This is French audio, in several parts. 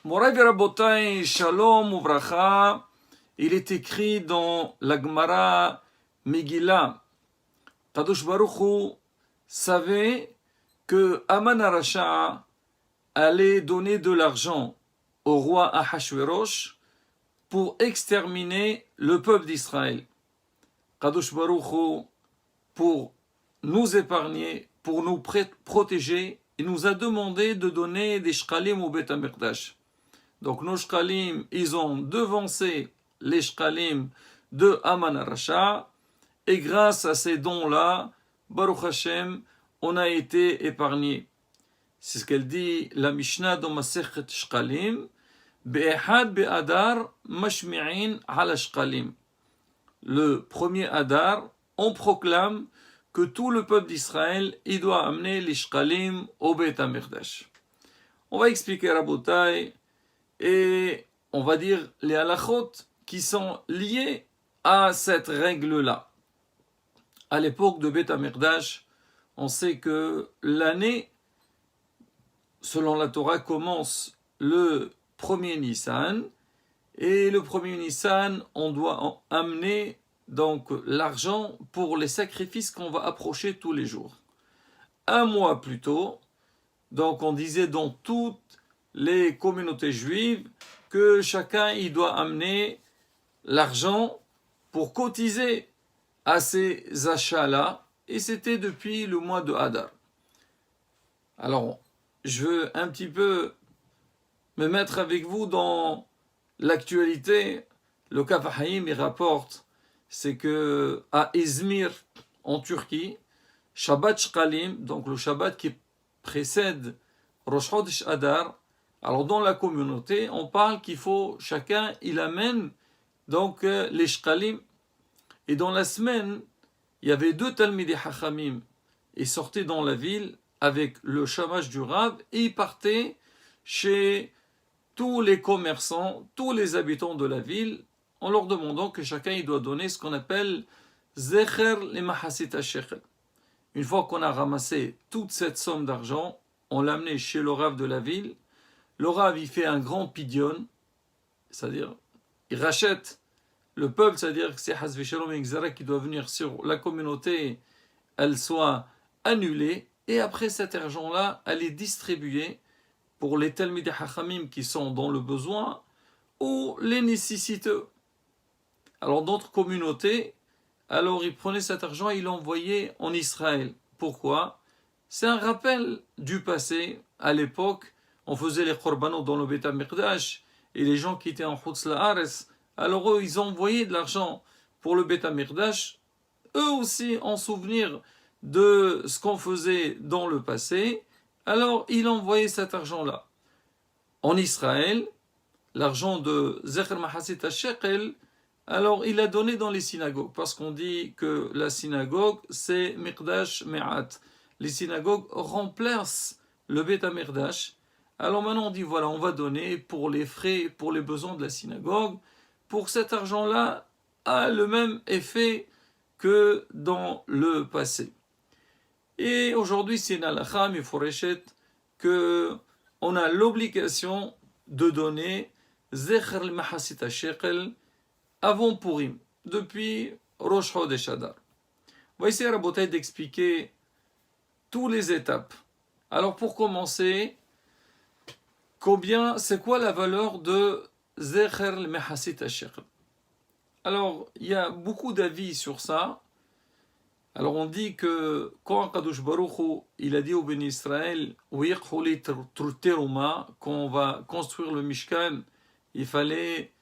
Moray Verabotai, Shalom Uvracha, il est écrit dans la Gemara Megillah, Kadosh Baruch Hu savait que Aman Arasha allait donner de l'argent au roi Ahashverosh pour exterminer le peuple d'Israël. Kadosh Baruch Hu, pour nous épargner, pour nous protéger, il nous a demandé de donner des shkalim au Beth HaMikdash. Donc nos shkalim, ils ont devancé les shkalim de Aman Arasha, et grâce à ces dons-là, Baruch Hashem, on a été épargné. C'est ce qu'elle dit la Mishnah dans Masechet Shkalim, Be'ehad be'adar mashmi'in ala shkalim. Le premier Adar, on proclame que tout le peuple d'Israël, il doit amener les shkalim au Beth HaMikdash. On va expliquer Rabotai et on va dire les halachot qui sont liés à cette règle-là. À l'époque de Beth HaMikdash, on sait que l'année, selon la Torah, commence le premier Nissan, et le premier Nissan, on doit amener donc l'argent pour les sacrifices qu'on va approcher tous les jours. Un mois plus tôt, donc on disait dans toutes les communautés juives que chacun il doit amener l'argent pour cotiser à ces achats-là, et c'était depuis le mois de Hadar. Alors, je veux un petit peu me mettre avec vous dans l'actualité. Le Kaf HaChaim, il rapporte, c'est que à Izmir, en Turquie, Shabbat Shkalim, donc le Shabbat qui précède Rosh Chodesh Hadar, alors dans la communauté, on parle qu'il faut, chacun, il amène donc les Shkalim. Et dans la semaine, il y avait deux Talmidei Hachamim. Ils sortaient dans la ville avec le shamash du Rav et ils partaient chez tous les commerçants, tous les habitants de la ville, en leur demandant que chacun il doit donner ce qu'on appelle Zecher le Mahasit HaShekel. Une fois qu'on a ramassé toute cette somme d'argent, on l'a amené chez le Rav de la ville. Le Rav il fait un grand pidyon, c'est-à-dire il rachète le peuple, c'est-à-dire que c'est Hasvi Shalom et Xara qui doit venir sur la communauté, elle soit annulée, et après cet argent-là, elle est distribuée pour les Talmidei Hachamim qui sont dans le besoin ou les nécessiteux. Alors d'autres communautés, alors ils prenaient cet argent et ils l'envoyaient en Israël. Pourquoi? C'est un rappel du passé. À l'époque, on faisait les korbanot dans le Beth HaMikdash, et les gens qui étaient en Chutz La'aretz, alors eux, ils envoyaient de l'argent pour le Beth HaMikdash, eux aussi en souvenir de ce qu'on faisait dans le passé, alors ils envoyaient cet argent-là. En Israël, l'argent de Zecher Mahasit HaShekel, alors il a donné dans les synagogues, parce qu'on dit que la synagogue, c'est Mikdash Me'at. Les synagogues remplacent le Beth HaMikdash. Alors maintenant on dit, voilà, on va donner pour les frais, pour les besoins de la synagogue, pour cet argent-là a le même effet que dans le passé. Et aujourd'hui, c'est une halakha miforeshet que on a l'obligation de donner Zecher al-Mahasit HaShekel avant Purim, depuis Rosh Chodesh Hadar. On va essayer, Rabotai, d'expliquer toutes les étapes. Alors pour commencer, c'est quoi la valeur de Zecher al-Mahasit HaShekel? Alors, il y a beaucoup d'avis sur ça. Alors, on dit que quand Kadosh Baruch Hu, il a dit au Béni Israël, quand on va construire le Mishkan, il fallait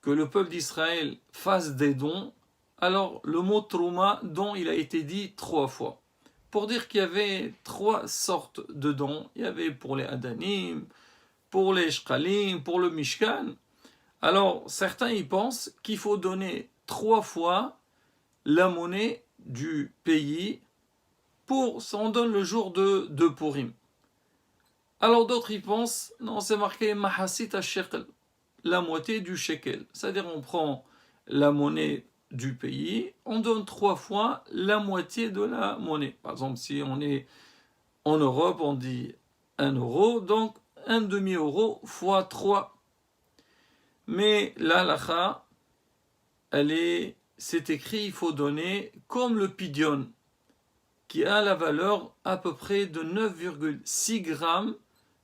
que le peuple d'Israël fasse des dons. Alors, le mot Trouma, don, il a été dit 3 fois. Pour dire qu'il y avait 3 sortes de dons. Il y avait pour les Adanim, pour les Shkalim, pour le Mishkan. Alors, certains y pensent qu'il faut donner 3 fois la monnaie du pays pour, ça on donne le jour de Purim. Alors d'autres y pensent, non, c'est marqué Mahasit HaShekel, la moitié du shekel. C'est-à-dire on prend la monnaie du pays, on donne 3 fois la moitié de la monnaie. Par exemple, si on est en Europe, on dit 1 euro, donc un demi-euro fois 3. Mais la halakha, c'est écrit, il faut donner comme le pidion, qui a la valeur à peu près de 9,6 grammes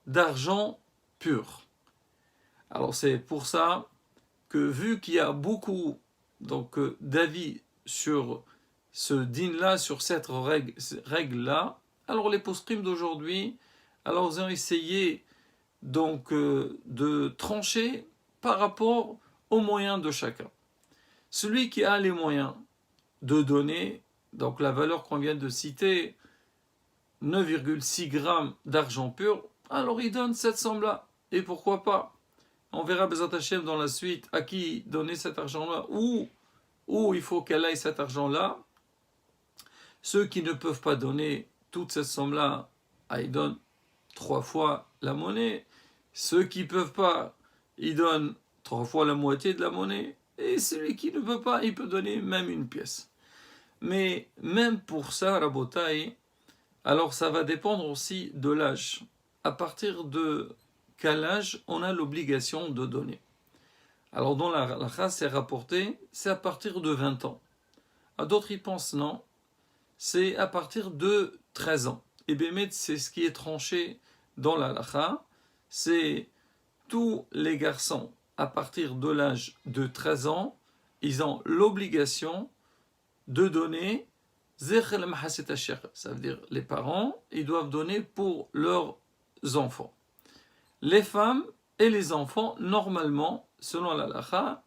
d'argent pur. Alors c'est pour ça que vu qu'il y a beaucoup d'avis sur ce din-là, sur cette règle-là, alors les poskim d'aujourd'hui, alors ils ont essayé de trancher par rapport aux moyens de chacun. Celui qui a les moyens de donner, donc la valeur qu'on vient de citer, 9,6 grammes d'argent pur, alors il donne cette somme-là. Et pourquoi pas? On verra Bezat Hashem dans la suite à qui donner cet argent-là, où il faut qu'elle aille cet argent-là. Ceux qui ne peuvent pas donner toute cette somme-là, ils donnent 3 fois la monnaie. Ceux qui ne peuvent pas, ils donnent 3 fois la moitié de la monnaie. Et celui qui ne peut pas, il peut donner même une pièce. Mais même pour ça, Rabotai, alors ça va dépendre aussi de l'âge. À partir de quel âge on a l'obligation de donner? Alors dans la halakha, c'est rapporté, c'est à partir de 20 ans. À d'autres, ils pensent non, c'est à partir de 13 ans. Et bien, c'est ce qui est tranché dans la halakha, c'est tous les garçons à partir de l'âge de 13 ans, ils ont l'obligation de donner Zechel Mahaset Asher. Ça veut dire les parents, ils doivent donner pour leurs enfants. Les femmes et les enfants, normalement, selon la halakha,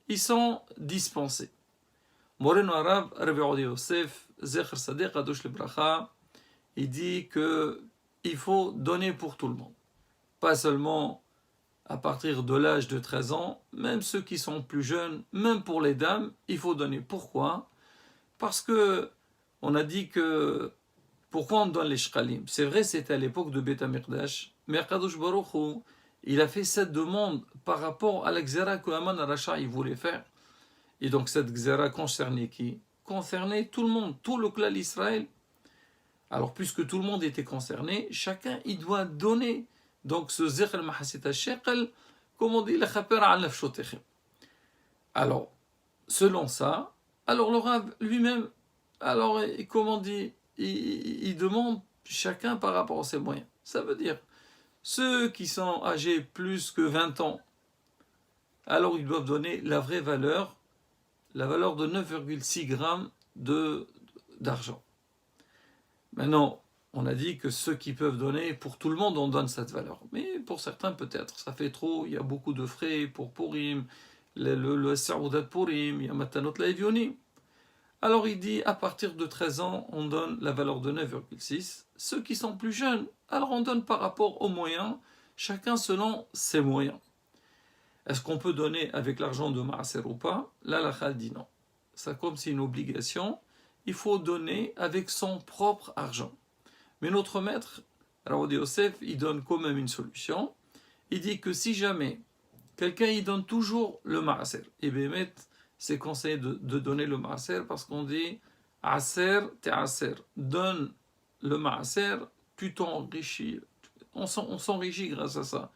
ils sont dispensés. Moreno Arav, Rabbi Odi Yosef, Zecher Sadeh Kadosh Lebracha, il dit qu'il faut donner pour tout le monde. Pas seulement à partir de l'âge de 13 ans, même ceux qui sont plus jeunes, même pour les dames, il faut donner. Pourquoi? Parce que on a dit que pourquoi on donne les shkalim? C'est vrai, c'était à l'époque de Beth Amikdash, mais Akadosh Baruch Hu, il a fait cette demande par rapport à la gzera que Haman Aracha il voulait faire. Et donc cette gzera concernait qui? Concernait tout le monde, tout le clan d'Israël. Alors puisque tout le monde était concerné, chacun il doit donner. Donc ce Zechel Mahasit Shekel, comme on dit, le Chaper al Nafshotechem. Alors, selon ça, alors le Rav lui-même, alors comme on dit, il demande chacun par rapport à ses moyens. Ça veut dire, ceux qui sont âgés plus que 20 ans, alors ils doivent donner la vraie valeur, la valeur de 9,6 grammes d'argent. Maintenant, on a dit que ceux qui peuvent donner, pour tout le monde, on donne cette valeur. Mais pour certains, peut-être, ça fait trop, il y a beaucoup de frais pour Purim, le Saoudat Purim, il y a Matanot Laevionim. Alors il dit, à partir de 13 ans, on donne la valeur de 9,6. Ceux qui sont plus jeunes, alors on donne par rapport aux moyens, chacun selon ses moyens. Est-ce qu'on peut donner avec l'argent de Maaser ou pas? Là, la Khal dit non. C'est comme c'est une obligation, il faut donner avec son propre argent. Mais notre maître, Rav Yosef, il donne quand même une solution. Il dit que si jamais quelqu'un il donne toujours le Maaser, et bien c'est conseillé de donner le Maaser parce qu'on dit Aser te Aser, donne le Maaser, tu t'enrichis. On s'enrichit grâce à ça.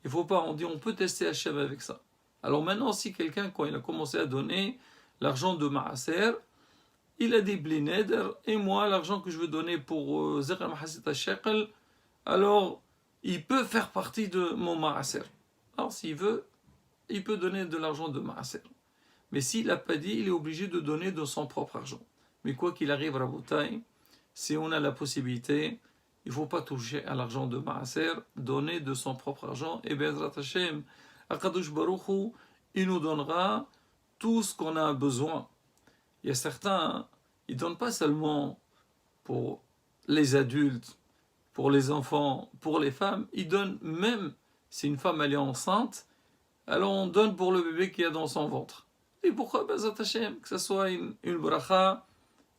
Il faut pas, on dit on peut tester Hachem avec ça. Alors maintenant, si quelqu'un, quand il a commencé à donner l'argent de Maaser, il a dit Blineder, et moi, l'argent que je veux donner pour Zechel Mahasit Shekel, alors il peut faire partie de mon Maaser. Alors s'il veut, il peut donner de l'argent de Maaser. Mais s'il n'a pas dit, il est obligé de donner de son propre argent. Mais quoi qu'il arrive, Rabotai, si on a la possibilité, il ne faut pas toucher à l'argent de Maaser, donner de son propre argent, et Bezrat Hashem, Akadosh Baruch Hu, il nous donnera tout ce qu'on a besoin. Il y a certains, ils ne donnent pas seulement pour les adultes, pour les enfants, pour les femmes, ils donnent même, si une femme elle est enceinte, alors on donne pour le bébé qui est dans son ventre. Et pourquoi Bezat Hashem, que ce soit une bracha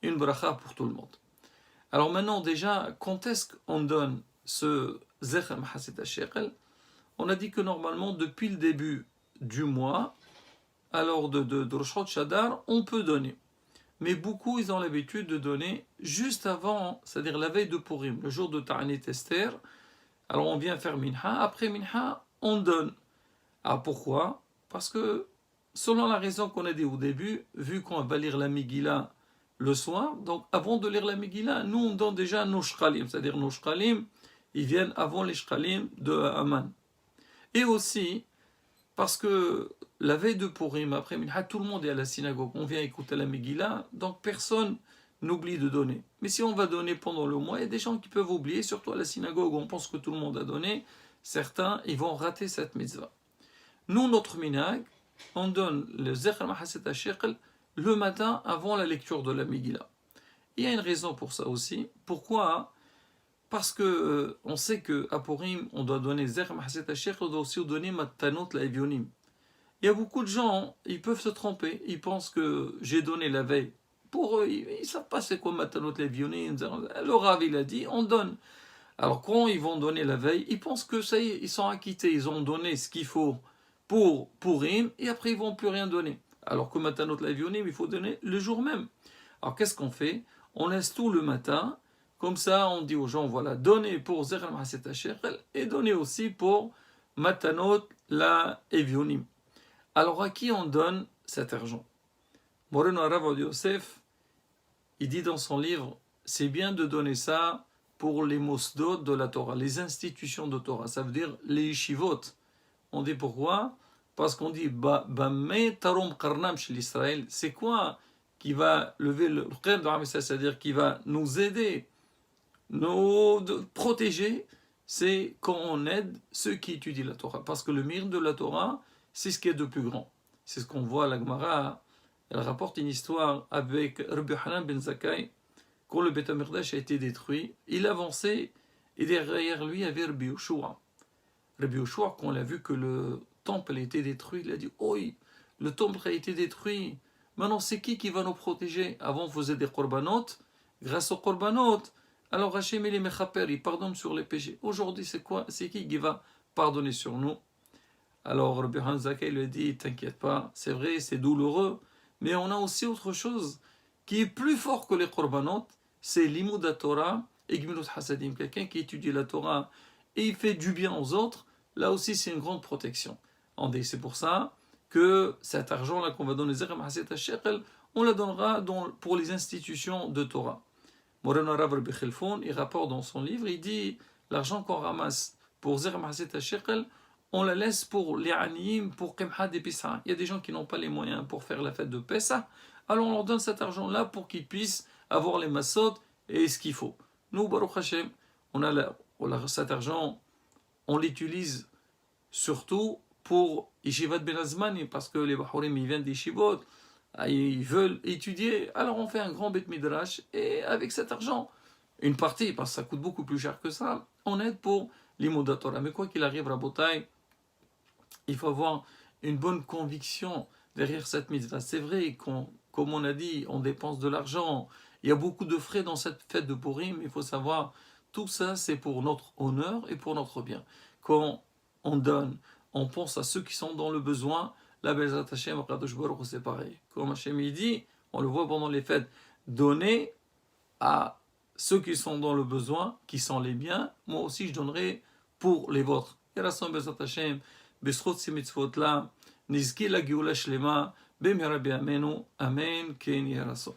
pour tout le monde. Alors maintenant déjà, quand est-ce qu'on donne ce Zechel Mahasit Shekel? On a dit que normalement depuis le début du mois, alors de Rosh Chodesh Adar, on peut donner. Mais beaucoup, ils ont l'habitude de donner juste avant, c'est-à-dire la veille de Purim, le jour de Ta'anit Esther. Alors on vient faire minha, après minha, on donne. Alors pourquoi? Parce que, selon la raison qu'on a dit au début, vu qu'on va lire la Megillah le soir, donc avant de lire la Megillah, nous on donne déjà nos shkalim, c'est-à-dire nos shkalim, ils viennent avant les shkalim de Haman. Et aussi, parce que la veille de Purim, après Minha, tout le monde est à la synagogue, on vient écouter la Megillah, donc personne n'oublie de donner. Mais si on va donner pendant le mois, il y a des gens qui peuvent oublier, surtout à la synagogue, on pense que tout le monde a donné, certains, ils vont rater cette mitzvah. Nous, notre minhag, on donne le Zikr Mahaset HaShekel le matin avant la lecture de la Megillah. Il y a une raison pour ça aussi. Pourquoi? Parce que on sait qu'à Purim, on doit donner Zikr Mahaset HaShekel, on doit aussi donner Matanot la Evionim. Il y a beaucoup de gens, ils peuvent se tromper, ils pensent que j'ai donné la veille. Pour eux, ils ne savent pas c'est quoi Matanot la Evionim. Le Rav, il a dit, on donne. Alors quand ils vont donner la veille, ils pensent que ça y est, ils sont acquittés, ils ont donné ce qu'il faut pour Purim, et après ils ne vont plus rien donner. Alors que Matanot l'Avionim, il faut donner le jour même. Alors qu'est-ce qu'on fait? On laisse tout le matin, comme ça on dit aux gens, voilà, donnez pour Zikr Mahaset HaShekel, et donnez aussi pour Matanot l'Avionim. Alors à qui on donne cet argent? Moreno Rav Yosef, il dit dans son livre, c'est bien de donner ça pour les mosdot de la Torah, les institutions de Torah, ça veut dire les yeshivot. On dit pourquoi? Parce qu'on dit c'est quoi qui va lever le qern de Ramesses, c'est-à-dire qui va nous aider, nous protéger, c'est quand on aide ceux qui étudient la Torah. Parce que le mérite de la Torah, c'est ce qui est de plus grand. C'est ce qu'on voit à la Gemara. Elle rapporte une histoire avec Rabbi Hanan ben Zakkai, quand le Beth HaMikdash a été détruit. Il avançait et derrière lui il y avait Rabbi Yoshua. Rabbi Yoshua, quand on a vu que le temple a été détruit, il a dit « Oh, le temple a été détruit. Maintenant, c'est qui va nous protéger? Avant, on faisait des korbanot. Grâce aux korbanot, alors Hachem et les mechaper, ils pardonnent sur les péchés. Aujourd'hui, c'est quoi? C'est qui va pardonner sur nous? » Alors Rabbi Hanan Zakkai lui a dit « T'inquiète pas, c'est vrai, c'est douloureux, mais on a aussi autre chose qui est plus fort que les korbanot, c'est l'imud Torah et Gmilut Hasadim. Quelqu'un qui étudie la Torah et il fait du bien aux autres, là aussi c'est une grande protection. C'est pour ça que cet argent-là qu'on va donner, on la donnera pour les institutions de Torah. Moreno Rav Rabbi Khelfon, il rapporte dans son livre, il dit, l'argent qu'on ramasse pour Zerem Haset Shekel, on la laisse pour les Aniyim, pour Kemha de Pessah. Il y a des gens qui n'ont pas les moyens pour faire la fête de Pessah, alors on leur donne cet argent-là pour qu'ils puissent avoir les massot et ce qu'il faut. Nous, Baruch Hashem, on a cet argent, on l'utilise surtout pour Yeshivat Ben Azmani, parce que les Bahurim, ils viennent des Yeshivot, ils veulent étudier, alors on fait un grand Bet Midrash, et avec cet argent, une partie, parce que ça coûte beaucoup plus cher que ça, on aide pour l'Imoudat Torah. Mais quoi qu'il arrive, Rabotai, il faut avoir une bonne conviction derrière cette mitzvah. C'est vrai qu'on, comme on a dit, on dépense de l'argent, il y a beaucoup de frais dans cette fête de Purim, il faut savoir, tout ça c'est pour notre honneur et pour notre bien. Quand on donne, on pense à ceux qui sont dans le besoin, la Bezat Hashem, c'est pareil. Comme Hashem il dit, on le voit pendant les fêtes, donner à ceux qui sont dans le besoin, qui sont les biens, moi aussi je donnerai pour les vôtres. Et la Bezat Hashem, בזכות מיtzvot la, נזכי לגאולה שלמה, במהרה בימינו, אמן כן יהי רצון.